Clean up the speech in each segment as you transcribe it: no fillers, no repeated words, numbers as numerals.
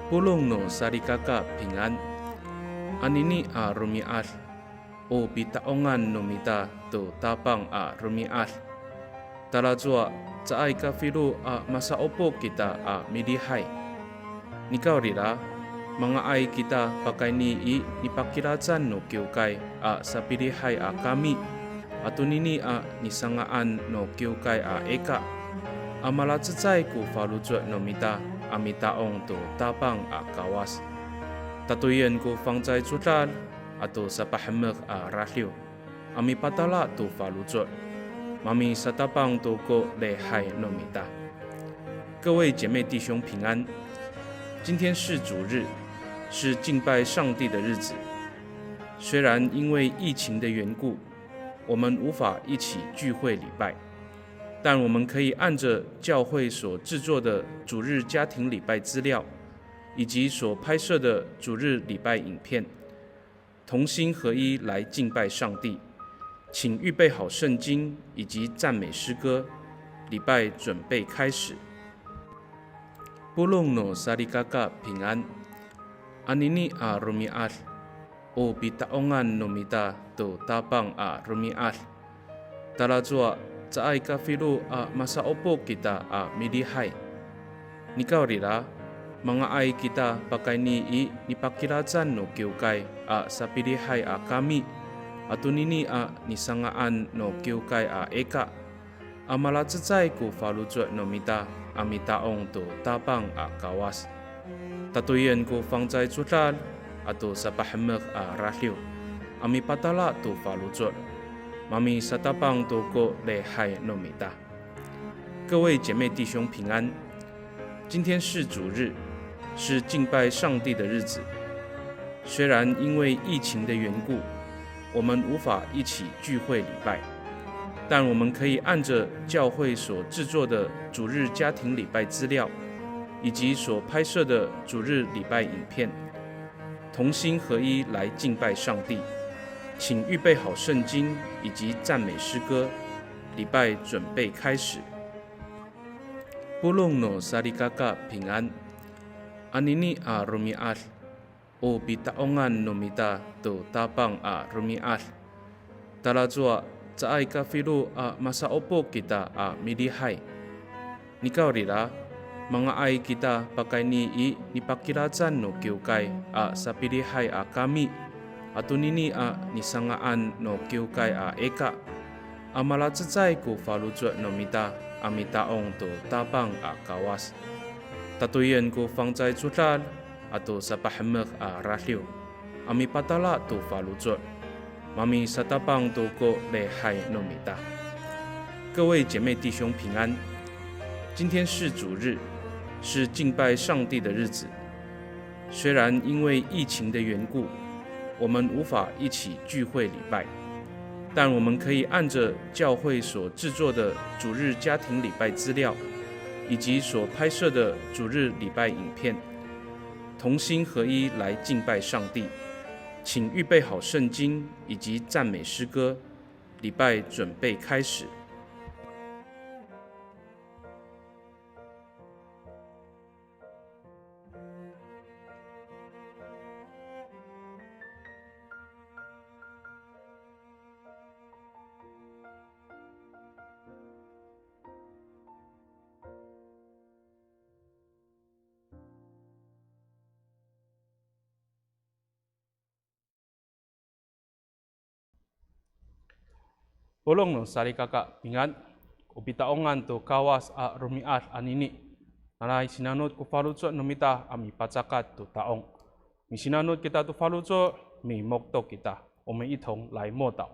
Pulong no sarikaka平安。Anini a rumial o bitaongan no mita to tapang a rumial. Talazua caay ka filu a masaopo kita a midihai. Nikaurira mga ay kita pakai ni ipakilatan no kiukay a sa pidihai a kami atunini a nisangaan no kiukay a eka. Amalatsay ku falujua no mita amitaong to tapang a kawas. Tatuyan ko fangzay zutal ato sa pahamak a rahyo. Ami patala to falujua. Mami sa tapang to ko lehai no mita. 各位姐妹弟兄平安。今天是主日，是敬拜上帝的日子。虽然因为疫情的缘故，我们无法一起聚会礼拜。但我们可以按着教会所制作的主日家庭礼拜资料，以及所拍摄的主日礼拜影片，同心合一来敬拜上帝。请预备好圣经以及赞美诗歌，礼拜准备开始。Pulong no sarikaka 平安。Anini a rumial o bitaongan no mita to tapang a rumial. Talazua caay ka filu a masaopo kita a midihai. Nikaurira mga ay kita pakai ni ipakilatan no kiukay a sa pidihai a kami atunini a nisangaan no kiukay a eka. Amalatsay ku falujua no mita amitaong to tapang a kawas. Tatuyan ko fangzay zutal ato sa pahamak a rahyo. Ami patala to falujua. Mami sa tapang to ko lehai no mita。 各位姐妹弟兄平安。今天是主日，是敬拜上帝的日子。虽然因为疫情的缘故，我们无法一起聚会礼拜，但我们可以按着教会所制作的主日家庭礼拜资料，以及所拍摄的主日礼拜影片，同心合一来敬拜上帝。请预备好圣经以及赞美诗歌，礼拜准备开始。Pulong no sarikaka 平安。Anini a rumial o bitaongan no mita to tapang a rumial. Talazua caay ka filu a masaopo kita a midihai. Nikaurira mga ay kita pakai ni ipakilatan no kiukay a sa pidihai a kami atunini a nisangaan no kiukay a eka. Amalatsay ku falujua no mita amitaong to tapang a kawas. Tatuyan ko fangzay zutal ato sa pahamak a rahyo. Ami patala to falujua. Mami sa tapang to ko lehai no mita。 各位姐妹弟兄平安。今天是主日，是敬拜上帝的日子。虽然因为疫情的缘故，我们无法一起聚会礼拜，但我们可以按着教会所制作的主日家庭礼拜资料，以及所拍摄的主日礼拜影片，同心合一来敬拜上帝。请预备好圣经以及赞美诗歌，礼拜准备开始。Pulong no sarikaka 平安。O bitaongan to kawas a rumial anini. Nanay sinanod ko falujua no mita ami patsakat to taong. Mi sinanod kita to falujua mi mokto kita. 我们一同来默祷。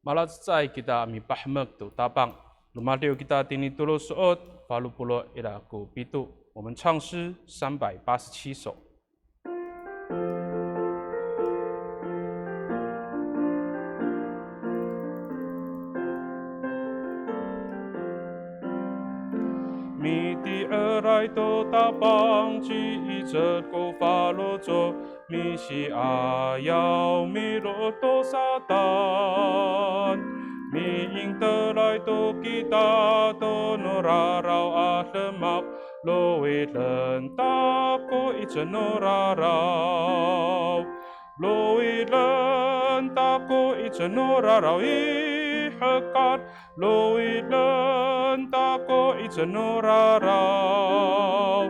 Malat sai kita ami pahmek tu tapang. Lumadio kita tini tulus suot, palu pulo ila ku pitu. 我们唱诗387首。米第二来都大邦记一则古法罗佐米西阿要米罗多撒旦米因得来都吉达都诺拉绕阿勒马罗维人大过一则诺拉绕罗维人大过一则诺拉绕一合干罗维人大过一则诺拉绕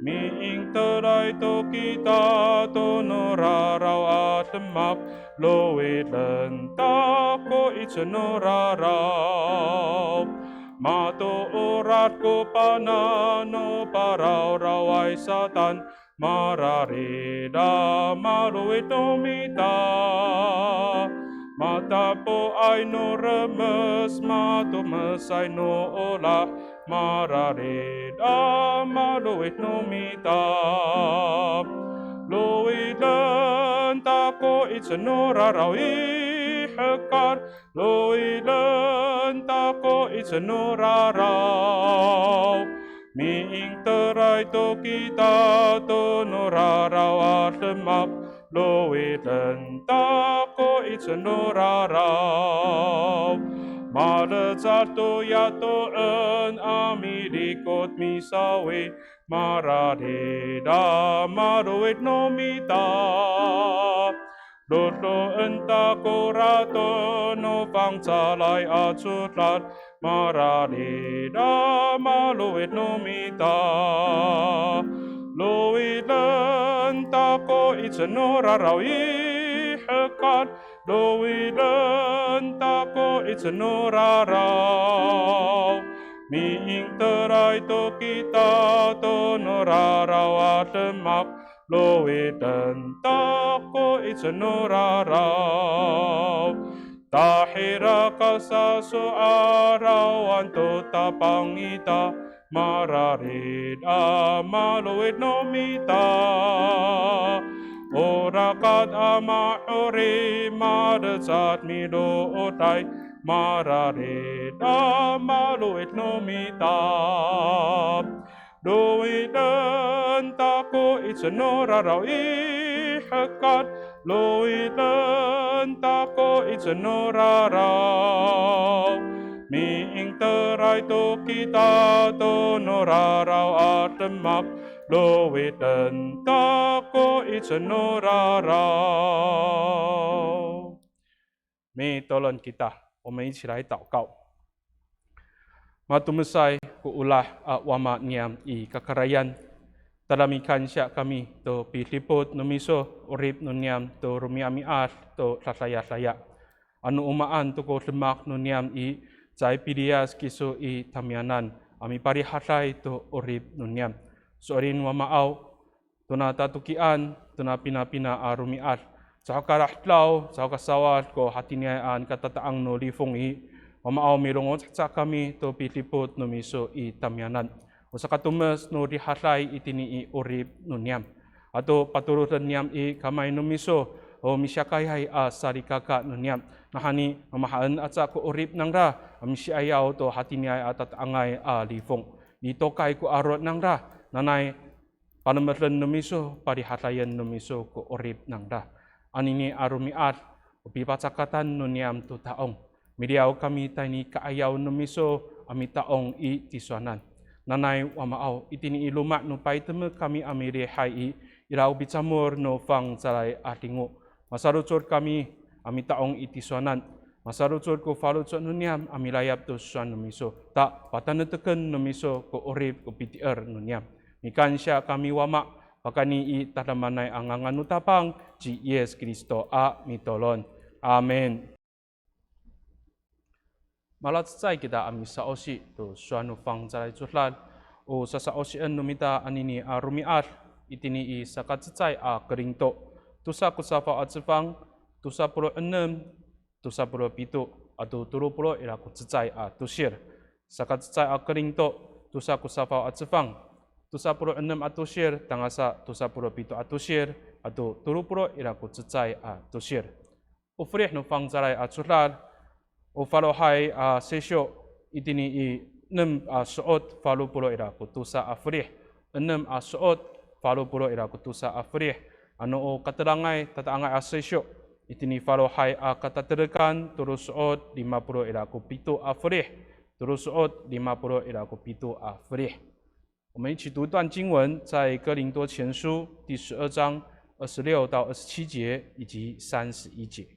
米因得来都吉达都诺拉绕阿勒马罗维人大过一则诺拉绕Mato orat ko panano parau rawai satan marareda maluit nomita mata po ay no remes mato mesay no ola marareda maluit nomita loilan tako itsenora rawi hekar loilan tako itsenora raw mi ing teray to kita to nora raw at lemap loilan tako itsenora raw Malezat to yato en amilikot misawe maradeda maruit nomita Dodo enta korato no pangsalay at sutlat maradeda maluit nomita Loilan tako itsenora rawi hekat Loilan tako itsenora raw Mi ing teray to kita to nora raw at lemak Loilan tako itsenora raw Tahira ka sa suarawan to tapangita Mararida maluit nomita Orakat ama ori madesat mido otai Mararida maluit nomita Loilan tako itsenora raw ihekat Loilan tako itsenora raw Mi ing teray to kita to nora raw at lemak Loilan tako itsenora raw 每tolong kita 我们一起来祷告 Matumusay ku ulah wama niam I kakarayan dalam ikan siak kami to piliput numiso urip nuniam to rumiami ar to lasaya-saya anu umaan to ko lemak nuniam I Zai pidias kiso I tamianan ami parihatay to urip nuniam sorin wamaaw tuna tatukian tuna pinapina arumiat sa karahtlaw sa kasawat ko hatinian katataang no lifong I wamaaw milongot sa kami to piliput numiso I tamianan o sa katumes no rihatay itini I urip nuniam ato paturutan niam I kamay numiso o misyakayay sarikaka nuniam nahani mamahaan at sa ko urip nang ra misyayaw to hatiniay at angay lifong ito kay ko arot nang ra nanay panamatlan numiso parihatayan numiso ko urip nang ra anini arumiat upipatsakatan nuniam to taong midiaw kami tani kaayaw numiso ami taong I tiswanan nanay wamaaw itini iluma no paiteme kami amirihay I iraw bitsamor no fang salay atingo masarutsod kami ami taong itiswanan masarutsod ko falutsod nuniam ami layap to suan numiso ta pataneteken numiso ko urip ko pitier nuniam mikan siya kami wama pakani I tatamanay ang anganutapang ji Yes Kristo mitolon amen malatsay kita ami sa osi to suan fang salay tutlan o sa osian numita anini rumiat itini I sakatsay keringto tusa kusafa at sefang tusa 26, tusa 27, atu 20 ila ku cecai tusir. Saka cecai Korinto tusa ku safau cefang. Tusa 6 tusir tangasa tusa 7 tusir atu 20 ila ku cecai tusir. Ufrih no fang zarai curlar. Ufalo hai sesyo itini i 6 suot falu pulo ila ku tusa afrih. 6 suot falu pulo ila ku tusa afrih. Ano katalangai tataangai sesyo itini falo hai kataterekan terus suot 50 ila ku pitu afrih. terus suot 50 ila ku pitu afrih. 我们一起读段经文，在哥林多前书第12章26到27节以及31节。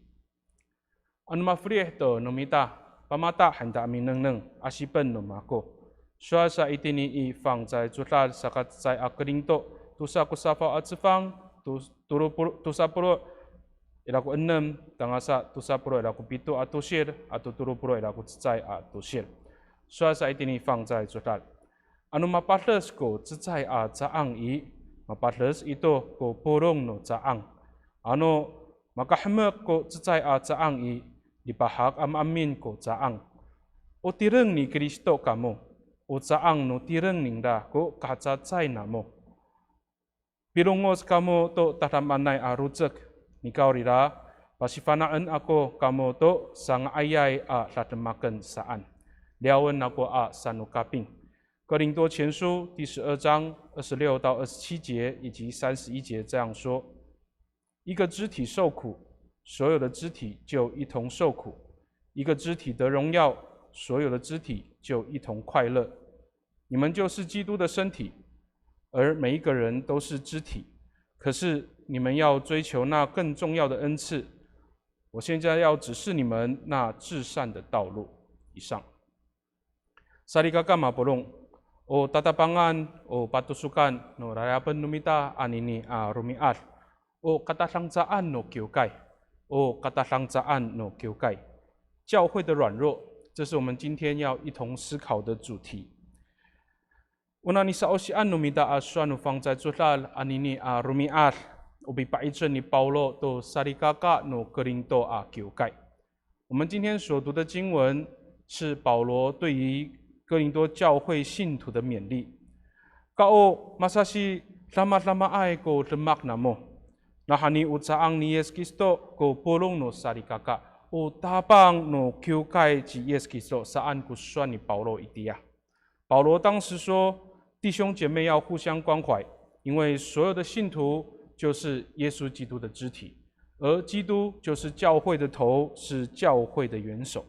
Anu mafrih to nomita pamata handa amineng asipen nomako. Suasa itini i fang在主拉sakat在哥林多tusa kusafa atsfang tusa puro ila ku 6 tangasa tusa puro ila ku pitu atusir atau 20 ila ku cai atusir. Suasa itini fang在主拉。Anu mapatles ko cecai caang i mapatles itu ko porong no caang. Anu makahmek ko cecai caang i dipahak amin ko caang. O tireng ni Kristo kamu. O caang no tireng ningda ko kacacai namo. Pirungos kamu to tatamanay arujek nikau rira pasifanaan ako kamu to sang ayay latemaken saan. Liawan ako sanukaping. 哥林多前书第12章26到27节以及31节这样说：一个肢体受苦，所有的肢体就一同受苦；一个肢体得荣耀，所有的肢体就一同快乐。你们就是基督的身体，而每一个人都是肢体。可是你们要追求那更重要的恩赐。我现在要指示你们那至善的道路。以上。Sarikaka mapulong. O tatapangan o patusukan no rayapan numita anini rumiat o katasangsaan no kyukai o katasangsaan no kyukai 教会的软弱，这是我们今天要一同思考的主题。Una ni sa osian numita aswan ufang在zulal anini rumiat ubi paitren ni Paulo to sarikaka no Korinto kyukai。我们今天所读的经文是保罗对于哥林多教会信徒的勉励。Kao masasi lama-lama ay ko lemak namo. Nahani utsaang ni Yesus Kristo ko pulong no sarikaka. O tabang no kyukai ji Yesus Kristo saan ko算你保罗一滴啊。保罗当时说，弟兄姐妹要互相关怀，因为所有的信徒就是耶稣基督的肢体，而基督就是教会的头，是教会的元首。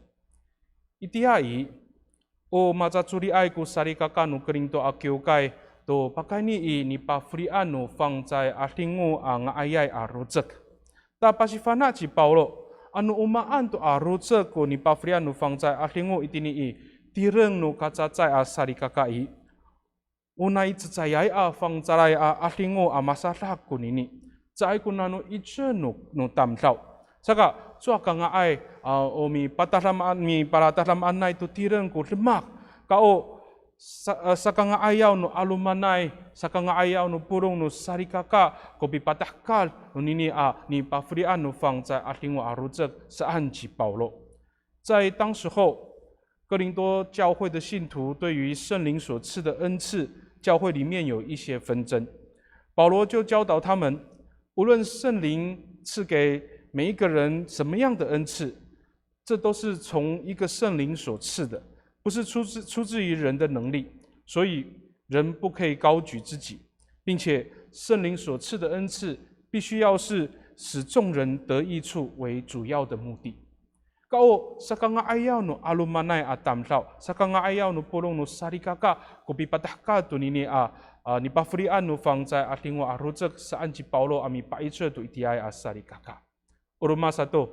一滴啊伊。O mazaturi ai ku sarikaka no Korinto kyukai to pakai ni pafrian no fang在atingu ang ayay arujek. Ta pasifana ci Paulo anu umaan to arujek ko ni pafrian no fang在atingu itini tireng no kacacai sarikaka i. Unai cecayai fang zarai atingu masalah ko nini. Cai ku nanu ichen no tamtau. Saka so kanga ai o mi patahlam mi paratahlam anai tu tireng ko lemak kao sakanga ayaw no alumanay sakanga ayaw no purong no sarikaka ko bipatahkal no nini ni pafrian no fang在atingo arujek saan ci Paulo。在当时候，哥林多教会的信徒对于圣灵所赐的恩赐，教会里面有一些纷争。保罗就教导他们，无论圣灵赐给每一个人什么样的恩赐，这都是从一个圣灵所赐的，不是出自于人的能力，所以人不可以高举自己，并且圣灵所赐的恩赐必须要是使众人得益处为主要的目的。Kao sakanga ayaw no alumanay tamlaw, sakanga ayaw no pulong no sarikaka, kupipatahka to nini ni pafrian no fang在atingo arujek saan ci Paulo ami paitse to itiay sarikaka。Uruma satu,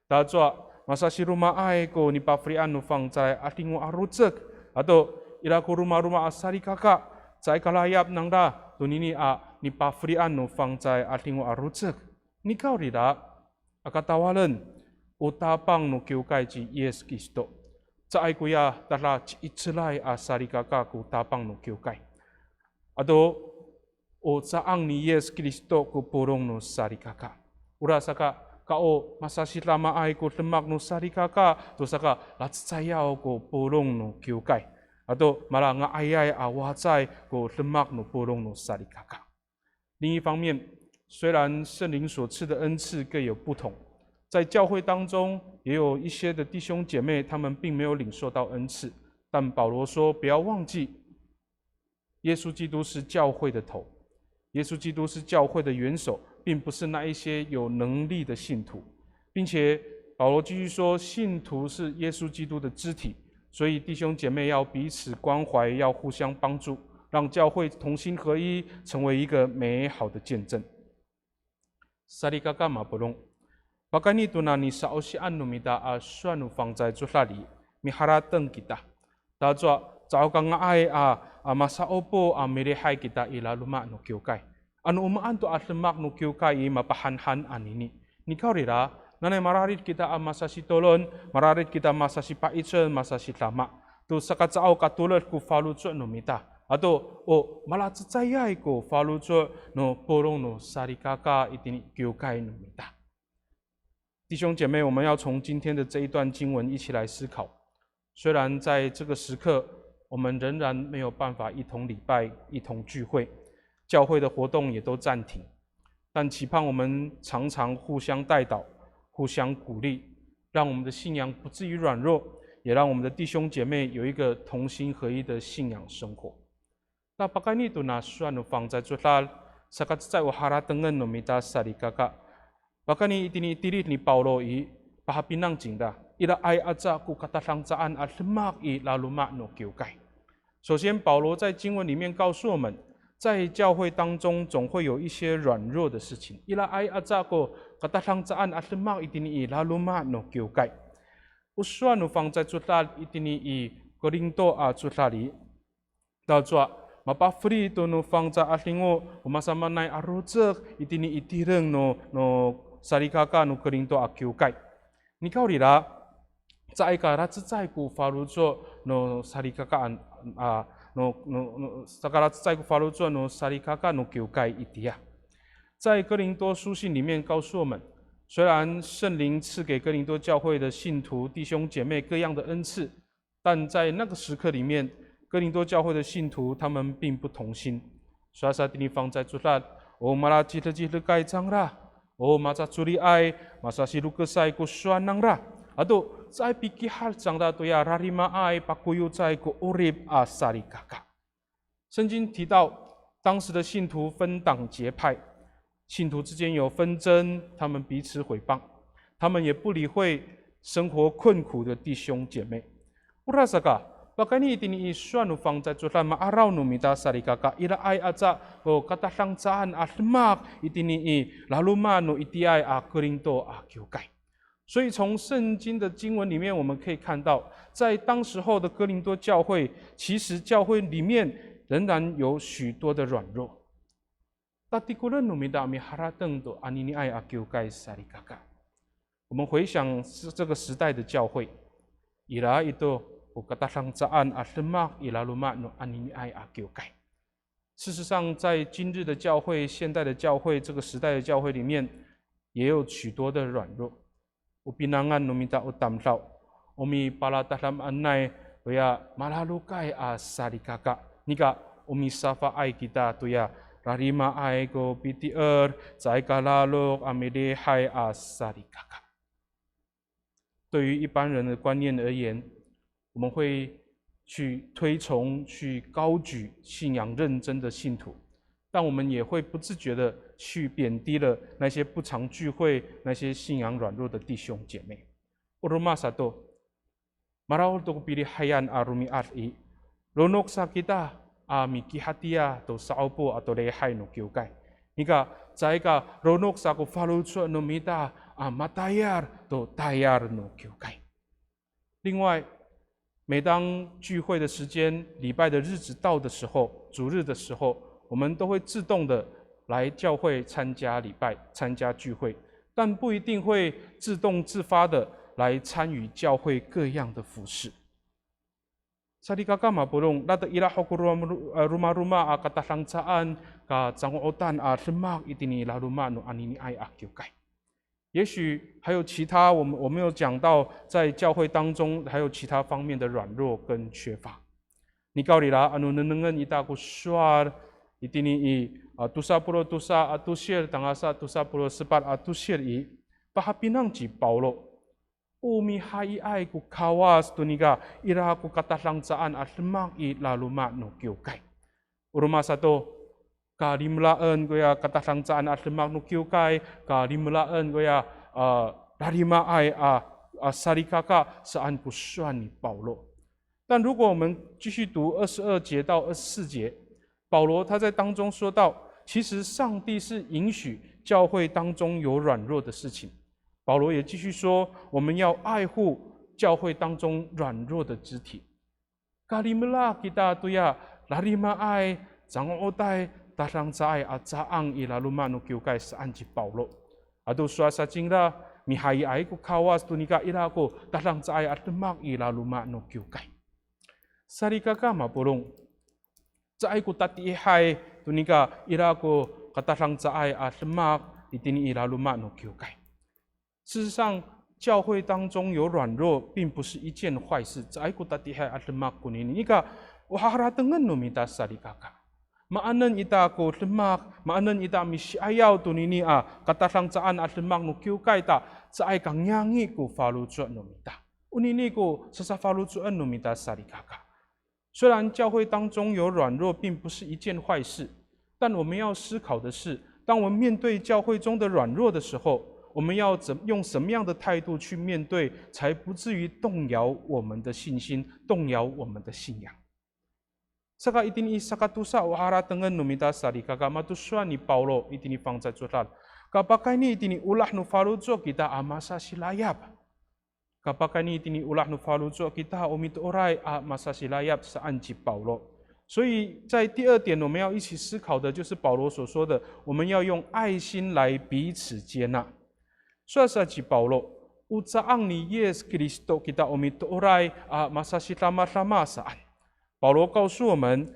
dazwa masasi rumah ai ko ni pafrian no fang在atingo arujek atau ila ko rumah-rumah sarikaka,在kalayap nang da to nini ni pafrian no fang在atingo arujek. Ni kau rida akatawalan utapang no kyukai ji Yesus Kristo. Cai kuya tala itselai sarikaka ku tapang no kyukai. Atau o saang ni Yesus Kristo ku purong no sarikaka. Ura saka kao masasi lama ai ko lemak no sarikaka to saka latsayao ko polong no kyukai atau malah nga ayai awazai ko lemak no polong no sarikaka。另一方面，虽然圣灵所赐的恩赐各有不同，在教会当中也有一些的弟兄姐妹，他们并没有领受到恩赐，但保罗说，不要忘记，耶稣基督是教会的头，耶稣基督是教会的元首，并不是那一些有能力的信徒，并且保罗继续说，信徒是耶稣基督的肢体，所以弟兄姐妹要彼此关怀，要互相帮助，让教会同心合一，成为一个美好的见证。Sarikaka mapulong. Pakanito na ni sa osian numita a suanu fangzai zulali miharateng kita. Dazwa zao ka nga ai a masaopo a mirehai kita ila luma no kyukai. Anu umaan to atlemak no kyukai mapahanhan anini. Nikaurira nanay mararit kita a masasi tolon, mararit kita masasi paitsen, masasi lama. Tu sakat zao katulad ku falutso numita.Atau malatsayay ko follow no porong no sarikaka itini kyukai no mita。弟兄姐妹，我们要从今天的这一段经文一起来思考。虽然在这个时刻，我们仍然没有办法一同礼拜、一同聚会，教会的活动也都暂停，但期盼我们常常互相代祷、互相鼓励，让我们的信仰不至于软弱，也让我们的弟兄姐妹有一个同心合一的信仰生活。那巴干尼都拿suanu fangzai zulal sakat zai waharatengan no mita sarikaka。巴干尼itini tirit ni Paulo i pahapinang jingda ila ai aja ku katalangjaan atlemak i laluma no kyukai。首先，保罗在经文里面告诉我们，在教会当中总会有一些软弱的事情。ila ai aja ku katalangjaan atlemak itini i laluma no kyukai。suanu fangzai zulal itini i Korinto a zulali到做。Mapafri to no fangza aslingo umasama nai aruzek itini itireng no sarikaka no Korinto akyukai。你考虑啦，在个他只在乎法律做no sarikaka no sakara在乎法律做no sarikaka no kyukai itia。在哥林多书信里面告诉我们，虽然圣灵赐给哥林多教会的信徒弟兄姐妹各样的恩赐，但在那个时刻里面。哥林多教会的信徒，他们并不同心。刷刷地方在做啦，马拉基特基特盖章啦，马扎处理爱，马萨西鲁克塞古刷囊啦，都在比基哈长大对呀，拉里马爱巴古尤在古乌里阿萨里卡卡。圣经提到，当时的信徒分党结派，信徒之间有纷争，他们彼此毁谤，他们也不理会生活困苦的弟兄姐妹。乌拉萨嘎。Bakani itini suanu fangzai zulal maaraw no mita sarikaka ila ai aja o katalangjaan atlemak itini laluma no itiai a Korinto a kyukai。所以从圣经的经文里面，我们可以看到，在当时候的哥林多教会，其实教会里面仍然有许多的软弱。Tatikulan no mita miharateng to anini ai a kyukai sarikaka。我们回想这个时代的教会，ila itu。katalangjaan atlemak ilaluma no anini ai a kyukai。事实上，在今日的教会、现代的教会、这个时代的教会里面，也有许多的软弱。Upinangan no minta utamlaw, umi palatalam anay tuya malalukai a sarikaka. Nika umisafa ai kita tuya rarima ai go pitier, zai kalalok amide hai a sarikaka。对于一般人的观念而言，我们会去推崇、去高举信仰认真的信徒，但我们也会不自觉的去贬低了那些不常聚会、那些信仰软弱的弟兄姐妹。Uruma satu, marahol to pilihayan arumi ari, lonok sa kita amiki hatia to saupo atau lehay no kyukai. Nika zaika lonok sa ko falucho no mita matayar to tayar no kyukai。另外。每当聚会的时间、礼拜的日子到的时候、主日的时候，我们都会自动的来教会参加礼拜、参加聚会，但不一定会自动自发的来参与教会各样的服事。Sarikaka mapulong lada ila rumah-rumah a katalangjaan ka jangotan a lemak itini laluma no anini ai a kyukai。也许还有其他，我们有讲到，在教会当中还有其他方面的软弱跟缺乏。你告里啦，能一大股刷，一定你tusa tusa atushir tangasa tusa sepat atushir i pahapinang ci Paulo. Umi hai ai ku kawas tuniga ira ku katahlangsaan at lemak i laluma no kiukay. Uruma sato kalimlaan goya katahlangsaan at lemak no kiukay, kalimlaan goya larima ai sarikaka saan ku suan ni Paulo. 但如果我们继续读22节到24节，保罗他在当中说到，其实上帝是允许教会当中有软弱的事情。保罗也继续说，我们要爱护教会当中软弱的肢体。Kalimla kita tuya larima ai jangan otai tarang zai azaang ilaluma no kiukai saanji Paulo. Adu suasa jingra mihai ai ku kawas tunika irako tarang zai atlemak ilaluma no kiukai. Sarikaka mapulong zai ku tati hai tunika irako katarang zai atlemak itini ilaluma no kiukai. 事实上，教会当中有软弱，并不是一件坏事。在古达底海阿特马古尼尼个，我哈拉登恩努米达萨里卡卡，马安能伊达古特马，马安能伊达米西爱要杜尼尼啊，卡塔上在安阿特马努 Q 盖达，在港央伊古法鲁主努米达，乌尼尼古萨萨法鲁主恩努米达萨里卡卡。虽然教会当中有软弱，并不是一件坏事，但我们要思考的是，当我们面对教会中的软弱的时候， 我们要用什么样的态度去面对，才不至于动摇我们的信心，动摇我们的信仰？Saka itini sakatusa wahara tengen numita sari kaka matuswa ni Paulo itini fang za jotal. Kapag ni itini ulah nu falujo kita amasa silayap. Kapag ni itini ulah nu falujo kita omit orai amasa silayap sa anji Paulo. 所以在第二点，我们要一起思考的就是保罗所说的，我们要用爱心来彼此接纳。 Suasa ci Paulo, ucaang ni Yesus Kristo kita omit orai masa sama saan. 保罗告诉我们，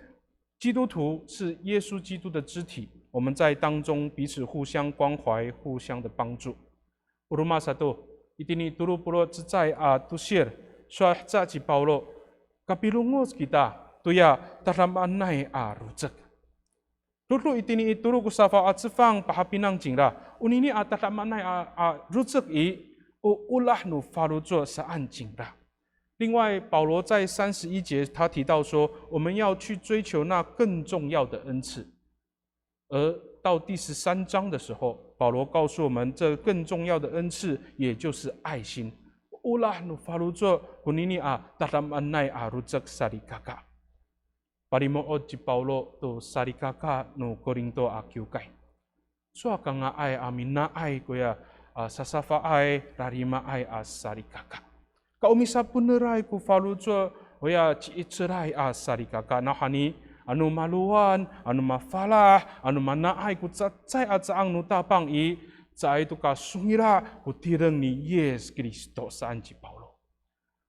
基督徒是耶稣基督的肢体，我们在当中彼此互相关怀，互相的帮助。Uruma satu, itini turu pulo cecai tusir, suasa ci Paulo, kapilungos kita, tuya dalam anai rujak. Dulu itini ituru kusafa atsefang pahapinang jingla. Unini atat manai ruzek i ulah nu faluzo saan jingla. 另外，保罗在31节他提到说，我们要去追求那更重要的恩赐。而到第13章的时候，保罗告诉我们，这更重要的恩赐也就是爱心。ulah nu faluzo unini dalam manai ruzek sarikaka. Parimood ci Paulo to sarikaka no Korinto akiukay. So kanga ay amina ay kuya sasafa ay larima ay sarikaka. Kaumisa puneray ku falujo kuya ci itseray sarikaka na hani anu maluan anu mafalah anu manaay ku tsay at saang nutapang i tsay to ka sungira ku tireng ni Yesus Kristo saan ci Paulo.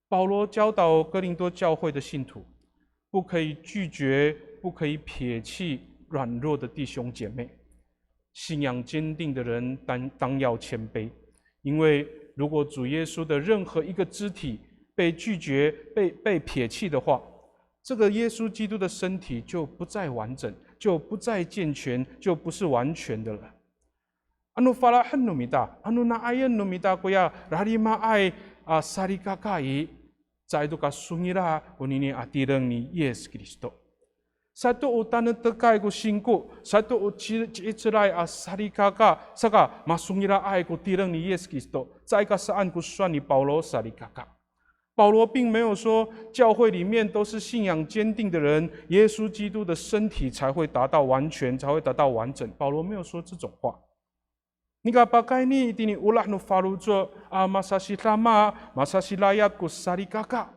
保罗教导哥林多教会的信徒。 不可以拒绝，不可以撇弃软弱的弟兄姐妹。信仰坚定的人当要谦卑，因为如果主耶稣的任何一个肢体被拒绝、被撇弃的话，这个耶稣基督的身体就不再完整，就不再健全，就不是完全的了。Anu falahan numita, anu naayan numita kuya rarima ai sarikakai. Sa itu kasungira unini atireng ni Yesus Kristo. Satu utan terkai ku singku, satu cicerai sarikaka, saka masungira ai ku tireng ni Yesus Kristo. 在个上ku算你保罗sarikaka. 保罗并没有说教会里面都是信仰坚定的人，耶稣基督的身体才会达到完全，才会达到完整。保罗没有说这种话。 Nika pakai ni tini ulah nu falujo masasi lama masasi layat ku sarikaka.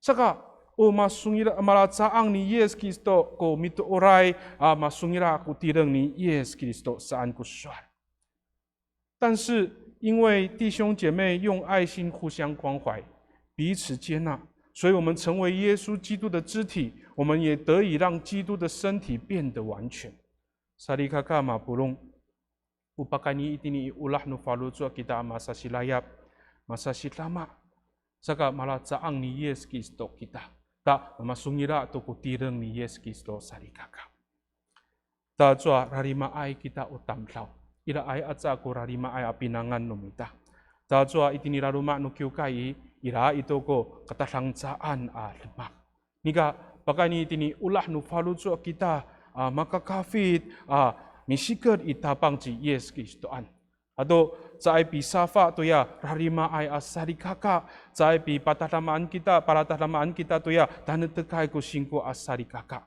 Saka masungira malacaang ni Yesus Kristo ko mito orai masungira ku tireng ni Yesus Kristo saan ku suar. 但是因为弟兄姐妹用爱心互相关怀，彼此接纳，所以我们成为耶稣基督的肢体，我们也得以让基督的身体变得完全。sarikaka ma pulong. upakani itini ulah nu falucu kita masa silayap, masa silama, saka malah caang ni Yesus Kristus kita. Ta mamasungira tu kutireng ni Yesus Kristus sarikaka. Ta jua rarima ai kita utamlau. Ira ai aca ku rarima ai apinangan numita. Ta jua itini raruma nu kiukai ira itu ko katasangsaan lemak. Nika pakani itini ulah nu falucu kita maka kafit misikir itapang ci Yesus Kristoan. Atau cai pi safa tu ya rarima ai asari kakak, cai pi patalamaan kita tu ya dan tekai ku singku asari kakak.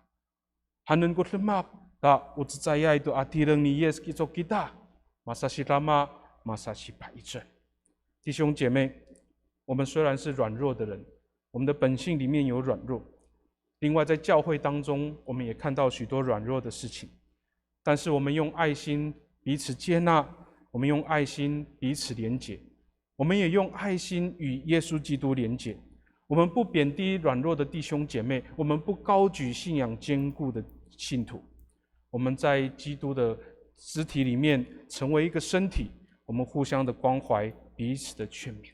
Hanen ku lemak tak ucaya itu atireng ni Yesus Kristus kita. Masa silama, masa sipa一弟兄姐妹，我们虽然是软弱的人，我们的本性里面有软弱。另外，在教会当中，我们也看到许多软弱的事情，但是我们用爱心彼此接纳，我们用爱心彼此连结，我们也用爱心与耶稣基督连结。我们不贬低软弱的弟兄姐妹，我们不高举信仰坚固的信徒。我们在基督的肢体里面成为一个身体，我们互相的关怀，彼此的劝勉。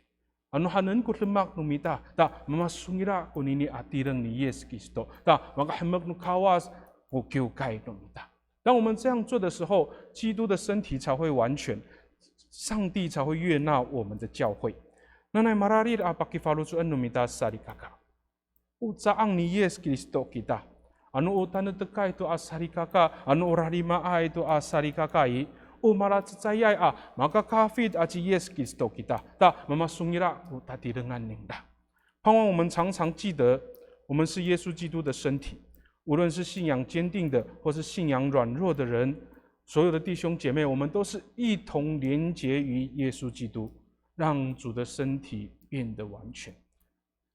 Anu hanen ku lemak numita, ta mamasungira ku nini atireng ni Yesus Kristus, ta makahemak nu kawas ku kiukai numita。当我们这样做的时候，基督的身体才会完全，上帝才会悦纳我们的教会。Nanay mararir apakifalusuan numita sarikaka. Ucaang ni Yesus Kristus kita. Anu utan tekai itu asarikaka, anu urarima itu asarikakai. Umara cacayai maka kafid aci Yesus Kristus kita. Ta mamasungira tadi dengan ningda. 盼望我们常常记得，我们是耶稣基督的身体。无论是信仰坚定的，或是信仰软弱的人，所有的弟兄姐妹，我们都是一同连结于耶稣基督，让主的身体变得完全。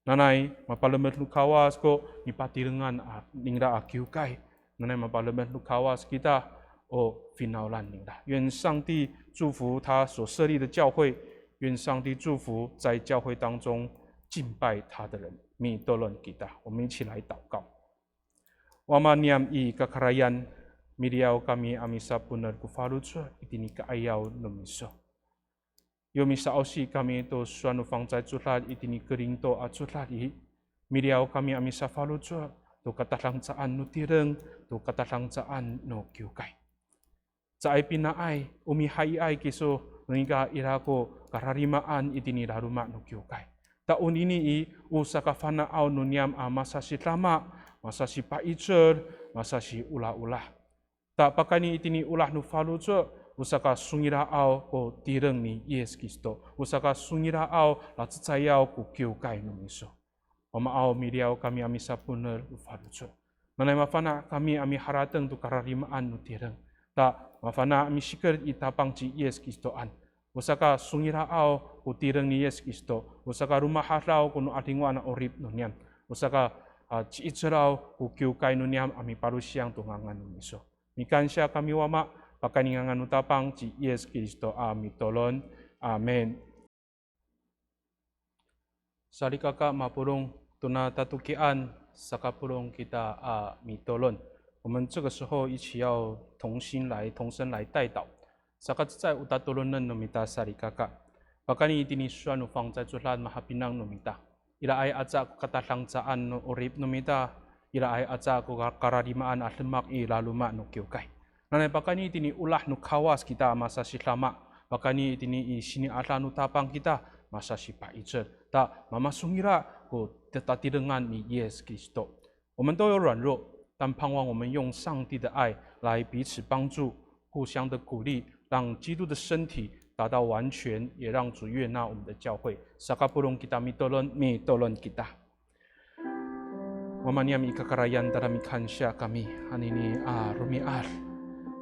Nanay mapalamet lukawas ko ipatirengan ningda akiukay. Nanay mapalamet lukawas kita finaulan ningda. 愿上帝祝福他所设立的教会，愿上帝祝福在教会当中敬拜他的人。Mi tolong kita， 我们一起来祷告。Wamaniam i kakarayan miriau kami amisa punar kufalutsua itini kaayau numiso. Yo misa ausi kami to suanu fangzai culat itini kering to acutlat miriau kami amisa falutsua to katasangsaan nutireng to katasangsaan no kiukai. Saay pinaay umihai ay kiso ningka irako kararimaan itini laruma no kiukai. Taon ini usaka fanaaw nunyam masa sitlama. Masa si paicer, masa si ulah-ulah. Tak pakani itini ulah nu faluce, usaka sungiraau ko tireng ni Yesus Kristus. Usaka sungiraau la cacayau ku kiukai nu miso. Omaaw miriau kami amisa puner u faluce. Nanay mafana kami ami harateng tu kararimaan nu tireng. Tak mafana ami sikir itapang ci Yesus Kristoan. Usaka sungiraau ku tireng ni Yesus Kristus. Usaka rumah halau kuno adingwana orip nu niam. Usaka Cicerau kukiu kainu niam ami parusiang tungangan numiso. Mikansya kami wama pakaningangan utapang ci Yesus Kristus ami tolon. Amen. Sarikaka mapurung tuna tatukian sakapurung kita ami tolon. 我们这个时候一起要同心来同声来代祷。Sakat在uta tolonan numita sarikaka. Pakani itini suanu fang在主兰 mahapinang numita. Ila ay aja ko katasangsaan no urip numita, ila ay aja ko kararimaan at lemak ilaluma no kiukay. Nanay pakani itini ulah no kawas kita masa silama, pakani itini isini ata no tapang kita masa sipa icer. Ta mamasungira ko tetatirengan ni Yesus Kristus. 我们都有软弱，但盼望我们用上帝的爱来彼此帮助，互相的鼓励，让基督的身体 达到完全，也让主悦纳我们的教会。Sakapulong kita mitolon kita. Mamaniam ikakarayan dalam ikansya kami anini rumiar.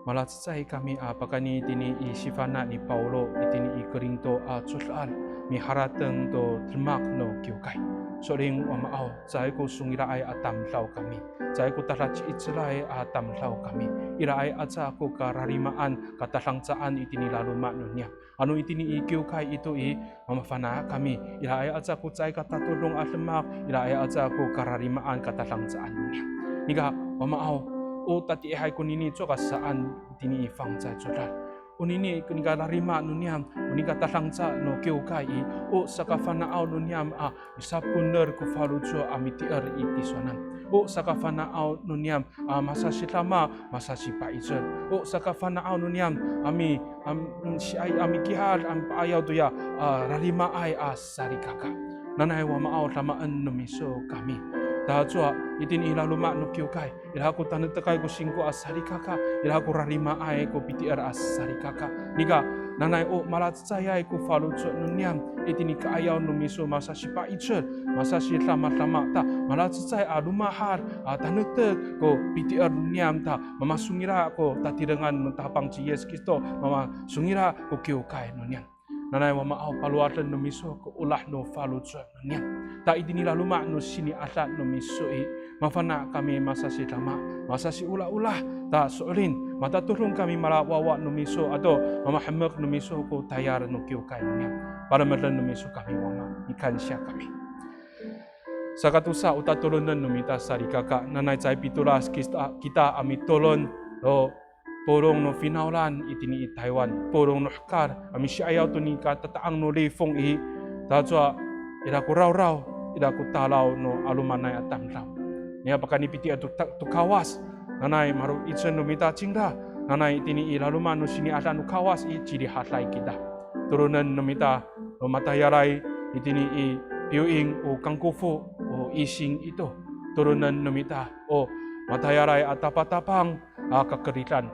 Malat say kami pakani tini isifana ni Paulo itini ikorinto cutlal mi harateng to termak no kiukay. Soring wamaaw say ko sungira ay atam lau kami. Say ko talaci itzlay atam lau kami. Ira ay atsa ko kararimaan katasangsaan itini laluma no niya. Anu itini ikiukay ito mamafana kami. Ira ay atsa ko say katatulong atlemak. Ira ay atsa ko kararimaan katasangsaan niya. Niga wamaaw o tati ehay ko nini tso kasaan itini ifang say tsolat. unini kunika larima nuniam unika talangca no keukai o sakafana au nuniam isapuner ku falujo amitier itisonan o sakafana au nuniam masa silama masa sipaijer o sakafana au nuniam ami kihal ayaw tuya larima ai sarikaka nanai wa maau lama numiso kami Tahajua itin ilaluma no keukai ilaku tanetekai ko singko sarikaka ilaku rarima ai ko pitier sarikaka niga nanai o malatsaya ko falujo nuniam itini kaayaw numiso masa sipaijer masa silama ta malatsaya alumahar tanete ko pitier nuniam ta mamasungira ko tatirengan mentapang ci Yesus Kristo mama sungira ko keukai nuniam nanai wa maau paluatan numiso ko ulah no falujo nuniam ta itini laluma no sini asat numiso mafana kami masa silama masa si ulah ta sorin mata turun kami mala wawa numiso atau mama hamek numiso ko tayar no keukai nuniam para medan numiso kami wama ikan sia kami sakatusa utatulunan numita sarikaka nanai cai pitulas kita amit tolon lo porong no finaulan itini Taiwan porong no hakar ami siayaw to ni katataang no leifong tajwa ira ku raw ira ku talaw no alumanay at tamlaw niya pakani piti at kawas nanay maru itsen no mita cingda nanay itini ilaluman no sini atan no kawas ciri hatlay kita turunan no mita no matayaray itini piuing o kangkufo o ising ito turunan no mita o matayaray at tapatapang kakeritan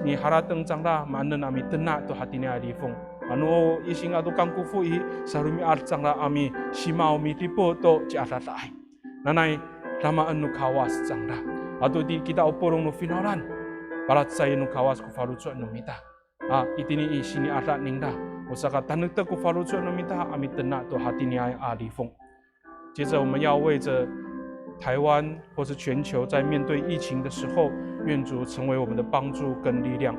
ni harateng cangda maanen ami tenak to hatini alifong anu ising atu kangkufu sarumi ar cangda ami simau mi tipo to ci atatai nanai lama anu kawas cangda atu di kita oporong no finalan balat saya no kawas ku faluco no mita itini sini atat ningda osaka tanete ku faluco no mita ami tenak to hatini alifong 接着我们要为着台湾或是全球在面对疫情的时候，愿主成为我们的帮助跟力量。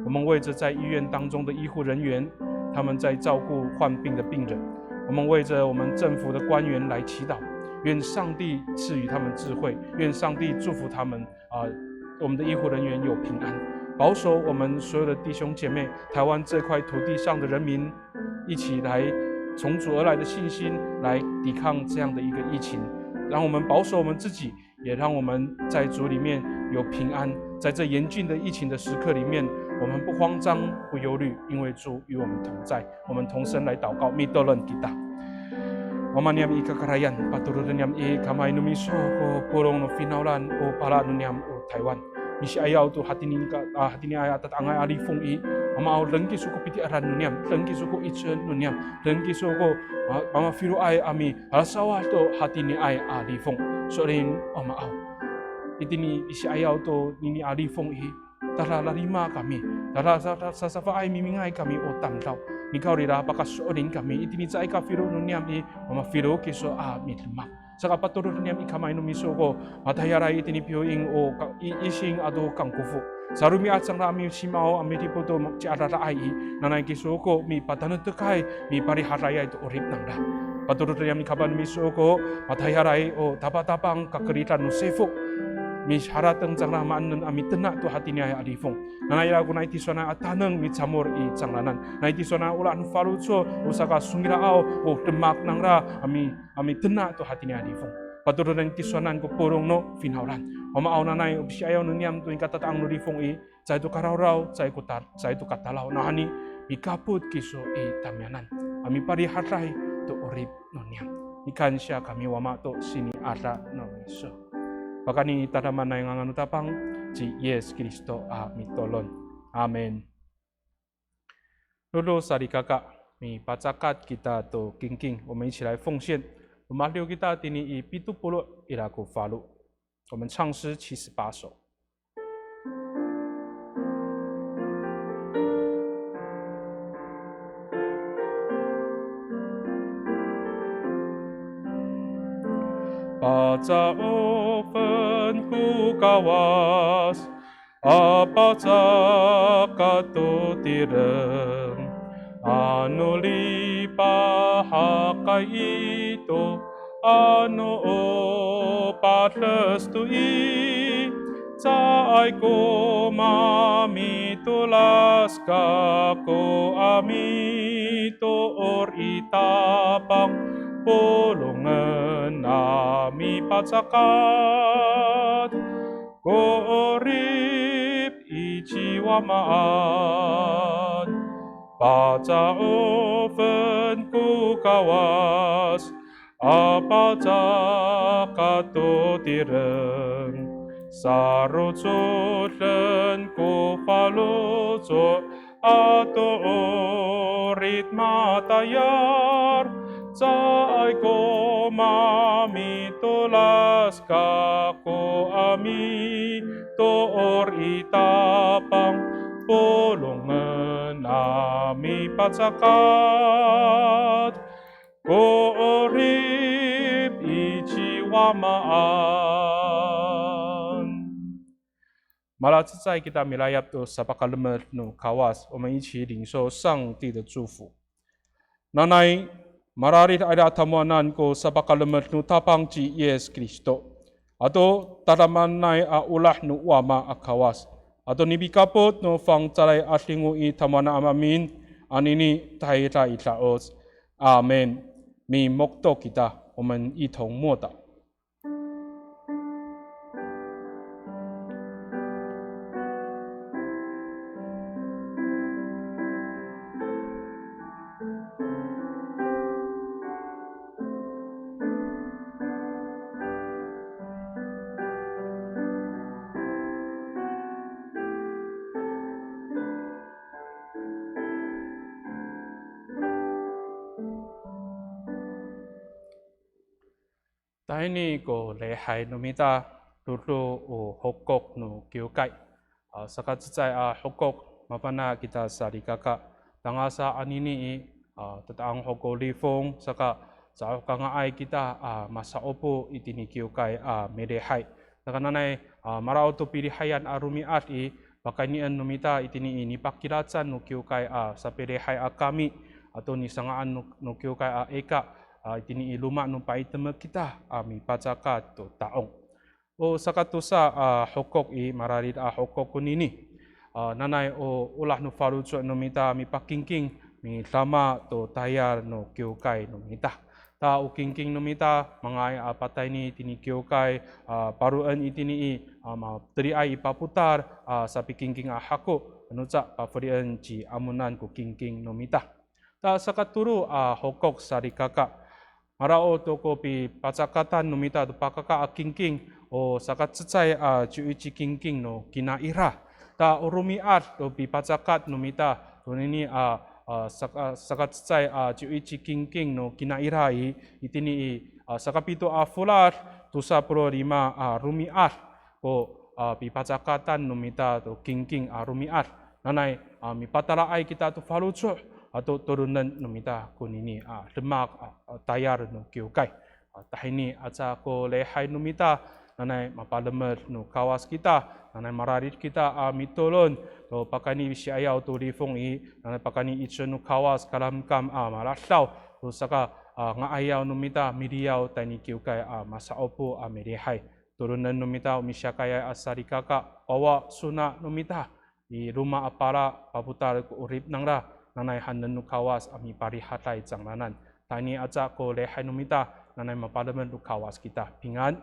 我们为着在医院当中的医护人员，他们在照顾患病的病人，我们为着我们政府的官员来祈祷，愿上帝赐予他们智慧，愿上帝祝福他们我们的医护人员有平安，保守我们所有的弟兄姐妹，台湾这块土地上的人民，一起来从主而来的信心来抵抗这样的一个疫情。让我们保守我们自己，也让我们在主里面有平安。在这严峻的疫情的时刻里面，我们不慌张、不忧虑，因为主与我们同在。我们同声来祷告，Mitolan kita. Omaniam ika karayan, paturunan niam kamay numiso ko purong no finaulan o pala niam o Taiwan. Misi ayaw to hatini ay atat angay alifong mamaaw lengki suko piti aran nuniam, lengki suko itchen nuniam, lengki suko mama firu ay ami alasawa to hatini ay alifong. So rin mamaaw. Itini isi ayaw to nini alifong tara larima kami, tara sasafa ay mimingay kami o tamlaw. Ikaw rira pakasorin kami, itini sa ay ka firu nuniam mama firu kiso mitlemak. Sa kapatuloy niyam ikamay numiso ko, matayaray itinipioing o ising ado kangkufu. Sa rumi at sang rami simao amitipo to magtiararaay, nanay kiso ko, mi patanutukay, mi pariharaya ito urip nang da. Patuloy niyam ikaban miso ko, matayaray o tapatapang kakeritan no sefo. Mi harateng sang ramaan nun ami tenak to hati niya alifong. Nanayra ko na itisona at taneng mi camur sang lanan. Na itisona ulan faluso usaka sungirao o demak nang ra ami tenak to hati niya alifong. Patuloy ng tisonan ko purong no finaulan. Omaaw nanay ubsiayaw nun niyam tuwing katataang no lifong sa ito karaw-raw, sa ito katalaw. Nahani mi kaput kiso tamyanan. Ami parihatay to urip nun niyam. Ikan siya kami wama to sini ata no iso. Pakani tanaman na yung anganutapang si Yesus Kristo mitolon. Amen. Lulu sarikaka mi pacakat kita to king 我们一起来奉献。我们六 kita tini i70 iraku falu。我们唱诗78首。Baca open ku kawas apa cakato tireng anu lipahakai itu anu opatestui Caay ko mamitulas ka ko amito or itapang pulungan nami patsakat ko orip ichiwamaan patsaofen ku kawas apatsakat totireng Sarutsutlen ko palutso ato orit matayar Caay ko mamitulas ka ko ami toor itapang pulungan nami patsakat ko orip ichiwamaan马拉自在给他米拉亚多萨巴卡勒姆努卡瓦斯，我们一起领受上帝的祝福。那乃马拉里的爱达塔莫南ko sa pakalamot no tapang ci Yes Kristo. Ato tataman nay ulah no wama akawas. Ato nibikapot no fang talay atlingo i tamana amamin anini tahita itaos. Amen. Mi mokto kita, 我们一同默祷。Tahun ini ko lehai numita dulu hokok nu kiukai. Sakat saya hokok mapana kita sari kakak. Tangasa anini tetaang hokok lifong saka sa kanga ai kita masa opo itini kiukai medehai. Takananai marau to pilihan arumi ati pakanian numita itini ini pakiratsan nu kiukai sa pedehai kami atau ni sangaan nu kiukai eka. Itini iluma no paitema kita mi pacakat to taong. O sakatusa hokok mararit hokok kunini. Nanay ulah no farutso no mita mi pakingking mi tama to tayar no kiukay no mita. Ta ukingking no mita mga patay ni tini kiukay paruan itini teri ay ipaputar sa pikingking hako anuca pafrian ci amunan ku kingking no mita. Ta sakaturu hokok sari kakak. Marao to ko pi pacakatan numita to pakaka akingking o sakat secai cuici kingking no kinaira ta urumiat to pi pacakat numita to nini sakat secai cuici kingking no kinairai itini sakapito fular to sa pro lima rumiat ko pi pacakatan numita to kingking rumiat nanai mi patala ai kita to faluco atau turunan numita kunini lemak tayar no kiukai tahini aca ko lehai numita nanai mapalemer no kawas kita nanai mararit kita mitolon to pakani siayau to rifong nanai pakani itchen no kawas kalam kam malasau to saka ngaayau numita miriau tani kiukai masa opo merehai turunan numita misakaya asari kakak bawa suna numita di rumah apara paputar ko urip nangra nanay hanan no kawas ami parihatay janglanan. Tani aca ko lehai numita nanay mapalaman no kawas kita. Pingan.